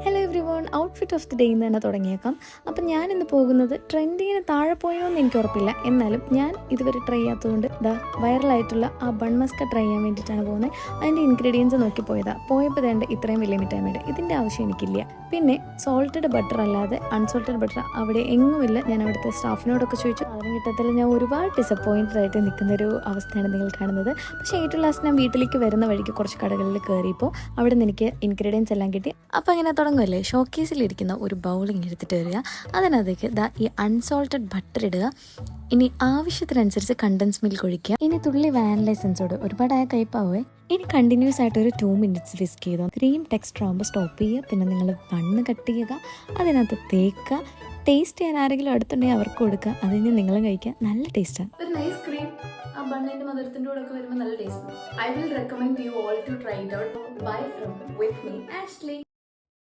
Hello every one, outfit of the day എന്ന് തന്നെ തുടങ്ങിയേക്കാം. അപ്പം ഞാനിന്ന് പോകുന്നത് ട്രെൻഡിങ്ങിന് താഴെ പോയോ എന്ന് എനിക്ക് ഉറപ്പില്ല. എന്നാലും ഞാൻ ഇതുവരെ ട്രൈ ചെയ്യാത്തതുകൊണ്ട് വൈറലായിട്ടുള്ള ആ ബൺ മസ്ക ട്രൈ ചെയ്യാൻ വേണ്ടിയിട്ടാണ് പോകുന്നത്. അതിൻ്റെ ഇൻഗ്രീഡിയൻസ് നോക്കി പോയപ്പോൾ വേണ്ട ഇത്രയും വലിയ മിഠായിയുണ്ട്. ഇതിൻ്റെ ആവശ്യം എനിക്കില്ല. പിന്നെ സോൾട്ടഡ് ബട്ടർ അല്ലാതെ അൺസോൾട്ടഡ് ബട്ടർ അവിടെ എങ്ങുമില്ല. ഞാൻ അവിടുത്തെ സ്റ്റാഫിനോടൊക്കെ ചോദിച്ചു, അതിന് കിട്ടത്തിൽ ഞാൻ ഒരുപാട് ഡിസപ്പോയിൻറ്റഡ് ആയിട്ട് നിൽക്കുന്നൊരു അവസ്ഥയാണ് നിങ്ങൾ കാണുന്നത്. പക്ഷേ ഏറ്റവും ലാസ്റ്റ് ഞാൻ വീട്ടിലേക്ക് വരുന്ന വഴിക്ക് കുറച്ച് കടകളിൽ കയറിയപ്പോൾ അവിടെ നിന്ന് എനിക്ക് ഇൻഗ്രീഡിയൻസ് എല്ലാം കിട്ടി. അപ്പോൾ അങ്ങനെ തുടങ്ങുമല്ലേ, ഷോക്കേസിലിരിക്കുന്ന ഒരു ബൗളിങ് എടുത്തിട്ട് വരിക, അതിനകത്തേക്ക് ഈ അൺസോൾട്ടഡ് ബട്ടർ ഇടുക. ഇനി ആവശ്യത്തിനനുസരിച്ച് കണ്ടൻസ് മിൽക്ക് ഒഴിക്കുക. ഇനി തുള്ളി വാനില എസൻസോട്, ഒരുപാടായ കയ്പാവേ. ഇനി കണ്ടിന്യൂസ് ആയിട്ട് ഒരു 2 minutes വിസ്ക് ചെയ്തു. ക്രീം ടെക്സ്ചർ ആകുമ്പോൾ സ്റ്റോപ്പ് ചെയ്യുക. പിന്നെ നിങ്ങൾ ബണ്ണ് കട്ട് ചെയ്യുക, അതിനകത്ത് തേക്കുക. ടേസ്റ്റ് ചെയ്യാൻ ആരെങ്കിലും അടുത്തുണ്ടെങ്കിൽ അവർക്ക് കൊടുക്കുക. അത് കഴിഞ്ഞ് നിങ്ങളും കഴിക്കുക. നല്ല ടേസ്റ്റാണ്. ഒരു നൈസ് ക്രീം ആ ബണ്ണിന്റെ മധുരത്തിന്റെ കൂടെ ഒക്കെ വരുമ്പോൾ നല്ല taste. I will recommend you all to try it out. Bye from with me Ashley.